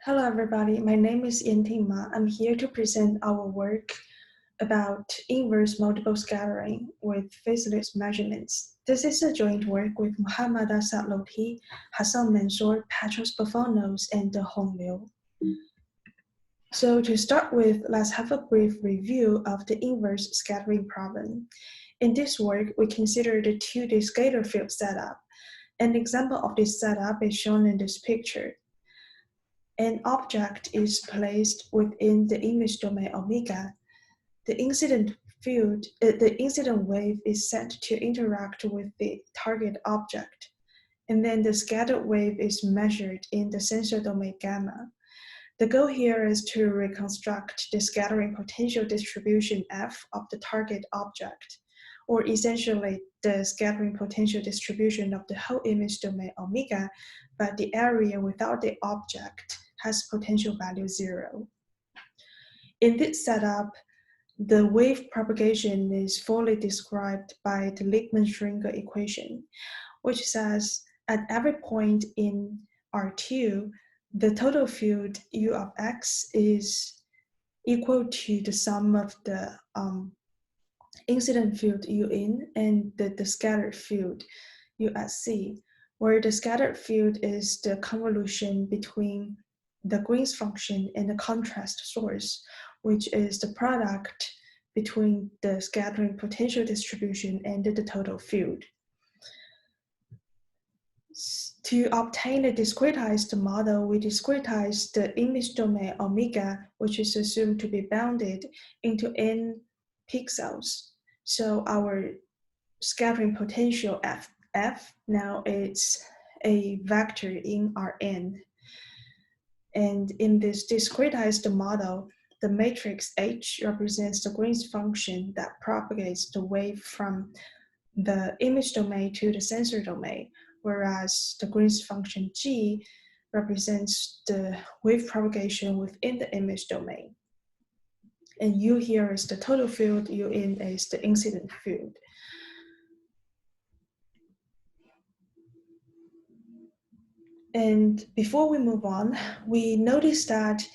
Hello everybody, my name is Yanting Ma. I'm here to present our work about inverse multiple scattering with Phaseless measurements. This is a joint work with Muhammad Asad Lodhi, Hassan Mansour, Petros Boufounos, and Dehong Liu. So to start with, let's have a brief review of the inverse scattering problem. In this work, we consider the 2D scalar field setup. An example of this setup is shown in this picture. An object is placed within the image domain omega. The incident wave is set to interact with the target object, and then the scattered wave is measured in the sensor domain gamma. The goal here is to reconstruct the scattering potential distribution F of the target object, or essentially the scattering potential distribution of the whole image domain omega, but the area without the object has potential value 0. In this setup, the wave propagation is fully described by the Liebman-Schringer equation, which says at every point in R2, the total field U of x is equal to the sum of the incident field U in and the scattered field U at C, where the scattered field is the convolution between the Green's function and the contrast source, which is the product between the scattering potential distribution and the total field. To obtain a discretized model, we discretize the image domain omega, which is assumed to be bounded, into n pixels. So our scattering potential F now is a vector in Rn. And in this discretized model, the matrix H represents the Green's function that propagates the wave from the image domain to the sensor domain, whereas the Green's function G represents the wave propagation within the image domain. And U here is the total field, U in is the incident field. And before we move on, we notice that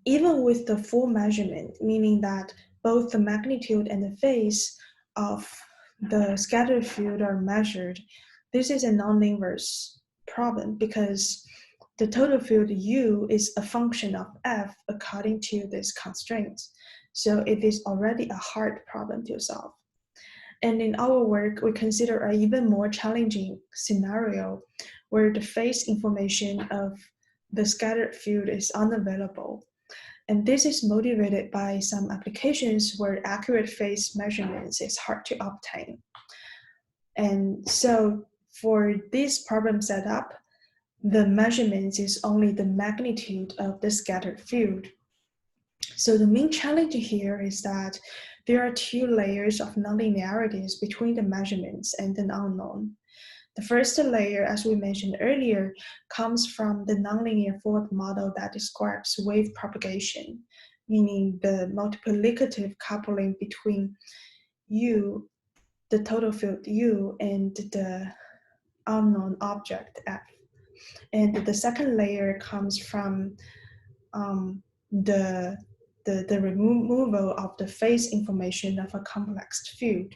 even with the full measurement, meaning that both the magnitude and the phase of the scattered field are measured, this is a non-inverse problem because the total field U is a function of F according to this constraint. So it is already a hard problem to solve. And in our work, we consider an even more challenging scenario where the phase information of the scattered field is unavailable. And this is motivated by some applications where accurate phase measurements is hard to obtain. And so for this problem setup, the measurements is only the magnitude of the scattered field. So the main challenge here is that there are 2 layers of nonlinearities between the measurements and the unknown. The first layer, as we mentioned earlier, comes from the nonlinear forward model that describes wave propagation, meaning the multiplicative coupling between U, the total field U, and the unknown object F. And the second layer comes from the removal of the phase information of a complex field.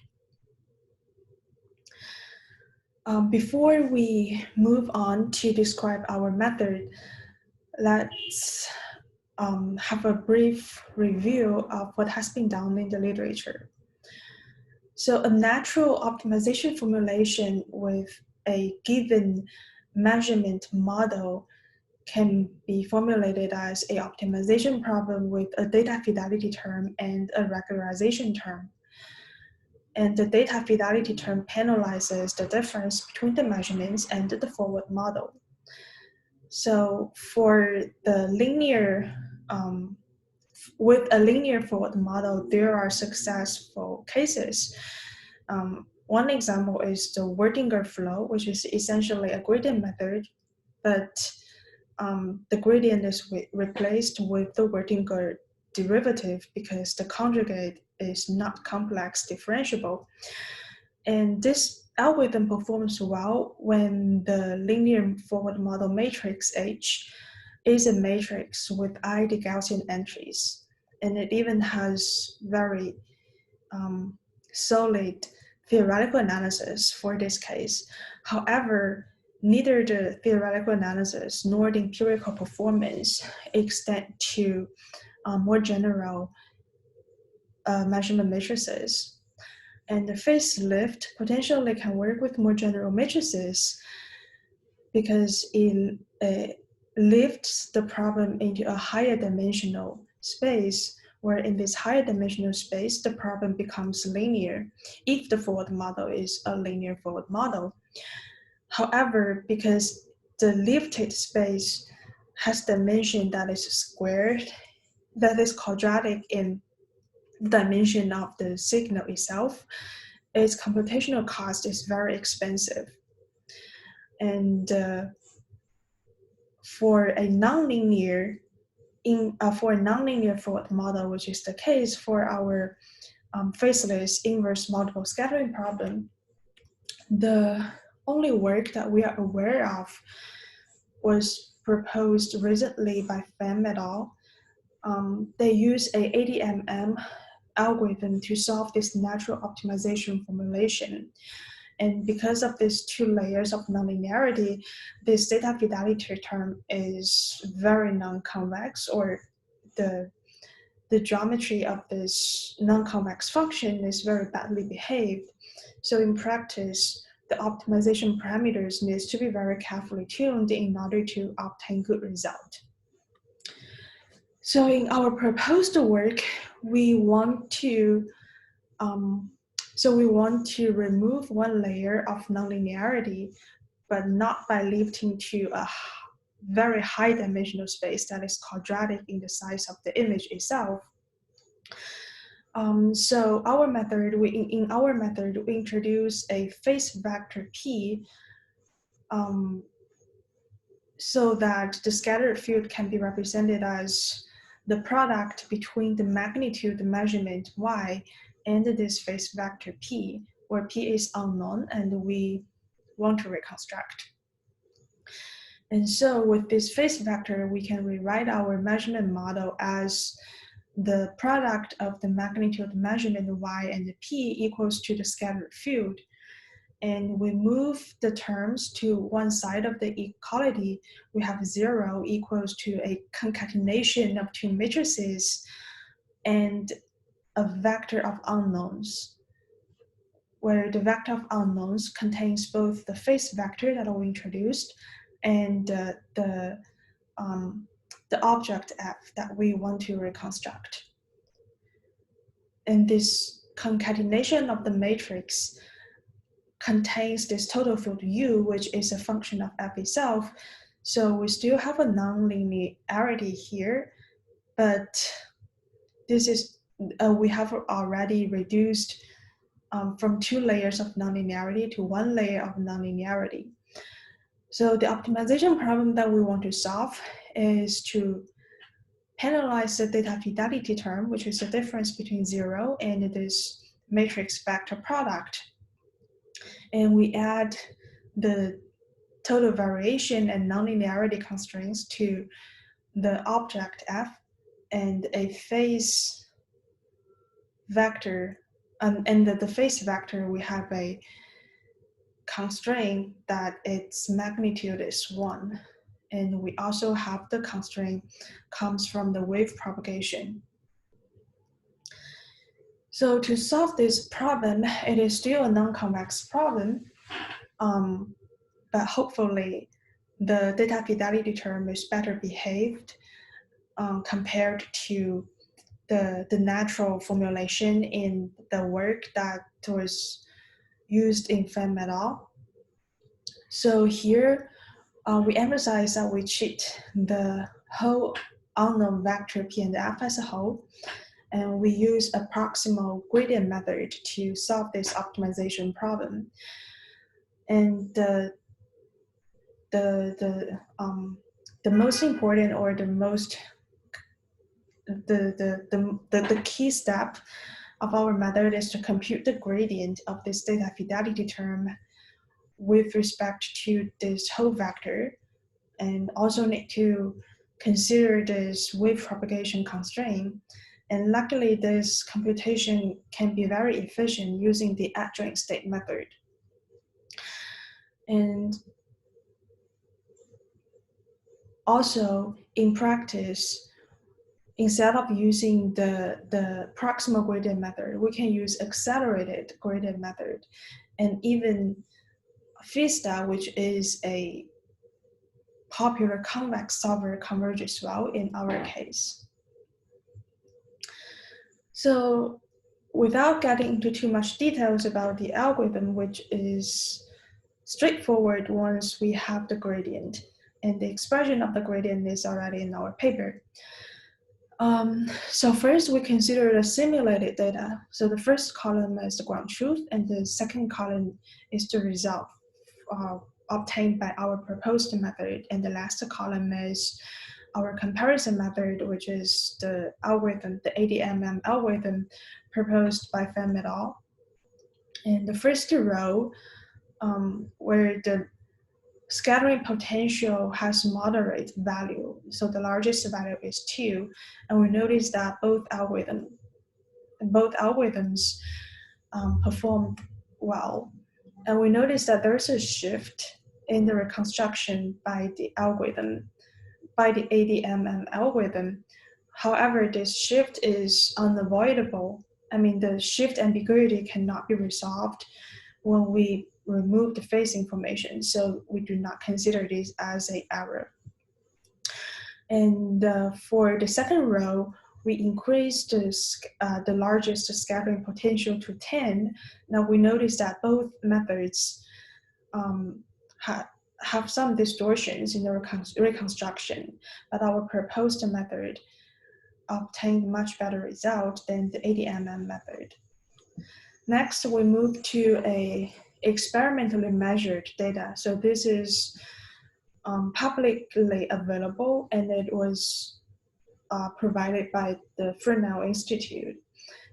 Before we move on to describe our method, let's have a brief review of what has been done in the literature. So a natural optimization formulation with a given measurement model can be formulated as an optimization problem with a data fidelity term and a regularization term. And the data fidelity term penalizes the difference between the measurements and the forward model. So for the linear, with a linear forward model, there are successful cases. One example is the Werdinger flow, which is essentially a gradient method, but the gradient is replaced with the Werdinger derivative because the conjugate is not complex differentiable. And this algorithm performs well when the linear forward model matrix H is a matrix with ID Gaussian entries, and it even has very solid theoretical analysis for this case. However, neither the theoretical analysis nor the empirical performance extend to more general measurement matrices. And the facelift potentially can work with more general matrices because it lifts the problem into a higher dimensional space, where in this higher dimensional space, the problem becomes linear if the forward model is a linear forward model. However, because the lifted space has dimension that is squared, that is quadratic in the dimension of the signal itself, its computational cost is very expensive. And for a nonlinear forward model, which is the case for our faceless inverse multiple scattering problem, the only work that we are aware of was proposed recently by Pham et al. They use a ADMM algorithm to solve this natural optimization formulation. And because of these two layers of nonlinearity, this data fidelity term is very non-convex, or the geometry of this non-convex function is very badly behaved. So in practice, the optimization parameters needs to be very carefully tuned in order to obtain good result. So in our proposed work, we want to remove one layer of nonlinearity, but not by lifting to a very high dimensional space that is quadratic in the size of the image itself. So in our method, we introduce a phase vector P so that the scattered field can be represented as the product between the magnitude measurement Y and this phase vector P, where P is unknown and we want to reconstruct. And so with this phase vector, we can rewrite our measurement model as the product of the magnitude measurement Y and the P equals to the scattered field. And we move the terms to one side of the equality. We have 0 equals to a concatenation of two matrices and a vector of unknowns, where the vector of unknowns contains both the phase vector that we introduced and the object F that we want to reconstruct. And this concatenation of the matrix contains this total field U, which is a function of F itself. So we still have a nonlinearity here, but this is, we have already reduced from two layers of nonlinearity to one layer of nonlinearity. So the optimization problem that we want to solve is to penalize the data fidelity term, which is the difference between 0 and this matrix vector product. And we add the total variation and nonlinearity constraints to the object F and a phase vector. And the phase vector, we have a constraint that its magnitude is 1. And we also have the constraint comes from the wave propagation. So to solve this problem, it is still a non-convex problem, but hopefully the data fidelity term is better behaved compared to the natural formulation in the work that was used in Pham et al. So here we emphasize that we treat the whole unknown vector P and F as a whole, and we use a proximal gradient method to solve this optimization problem. And the most important, or the key step of our method is to compute the gradient of this data fidelity term with respect to this whole vector, and also need to consider this wave propagation constraint. And luckily, this computation can be very efficient using the adjoint state method. And also, in practice, instead of using the proximal gradient method, we can use accelerated gradient method. And even FISTA, which is a popular convex solver, converges well in our case. So without getting into too much details about the algorithm, which is straightforward once we have the gradient, and the expression of the gradient is already in our paper. So first we consider the simulated data. So the first column is the ground truth, and the second column is the result obtained by our proposed method, and the last column is our comparison method, which is the algorithm, the ADMM algorithm proposed by Pham et al. And the first row, where the scattering potential has moderate value, so the largest value is 2, and we notice that both algorithms performed well. And we notice that there's a shift in the reconstruction by the algorithm, by the ADMM algorithm. However, this shift is unavoidable. I mean, the shift ambiguity cannot be resolved when we remove the phase information, so we do not consider this as an error. And for the second row, we increase the largest scattering potential to 10. Now we notice that both methods have some distortions in the reconstruction, but our proposed method obtained much better result than the ADMM method. Next, we move to a experimentally measured data. So this is publicly available, and it was provided by the Fresnel Institute.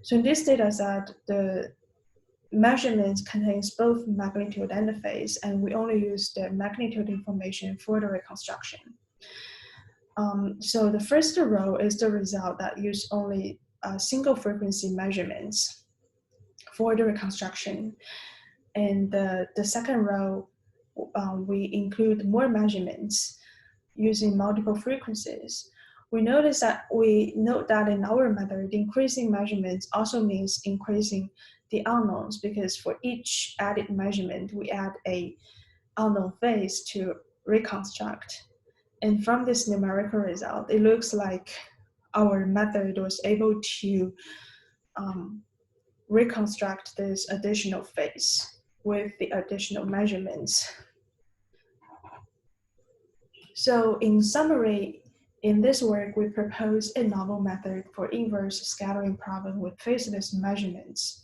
So in this data set, the measurements contains both magnitude and the phase, and we only use the magnitude information for the reconstruction. So the first row is the result that use only single frequency measurements for the reconstruction. And the second row, we include more measurements using multiple frequencies. We note that in our method, increasing measurements also means increasing the unknowns, because for each added measurement, we add a unknown phase to reconstruct. And from this numerical result, it looks like our method was able to reconstruct this additional phase with the additional measurements. So in summary, in this work, we propose a novel method for inverse scattering problem with phaseless measurements.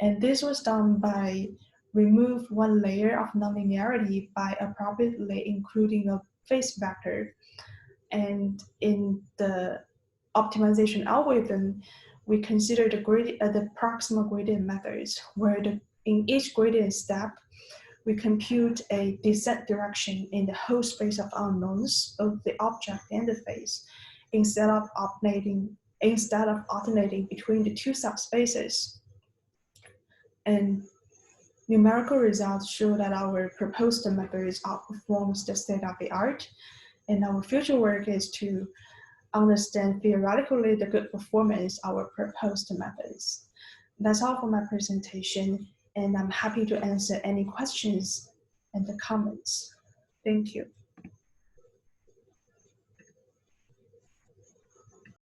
And this was done by remove one layer of nonlinearity by appropriately including a phase vector. And in the optimization algorithm, we consider the proximal gradient methods, where in each gradient step, we compute a descent direction in the whole space of unknowns, both the object and the phase, instead of alternating between the two subspaces. And numerical results show that our proposed methods outperforms the state of the art, and our future work is to understand theoretically the good performance of our proposed methods. That's all for my presentation, and I'm happy to answer any questions and the comments. Thank you.